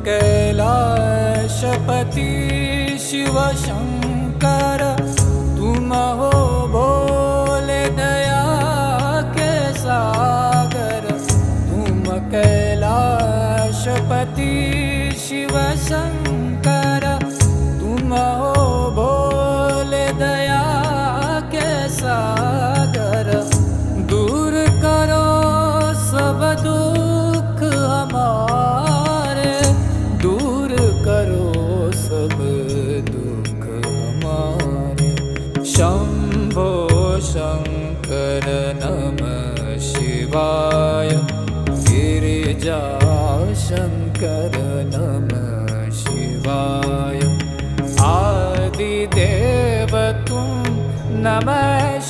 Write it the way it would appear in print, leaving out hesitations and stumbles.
कैलाशपति शिव शंकर, तुम हो भोले दया के सागर। तुम कैलाशपति शिव शंकर, तुम हो भोले दया के सागर। दूर करो सब दुख हमारे, दूर करो सब दुख हमारे। शंभो शंकर नमः शिवाय, गिरिजा शंकर नमः शिवाय। आदिदेव तुम नमः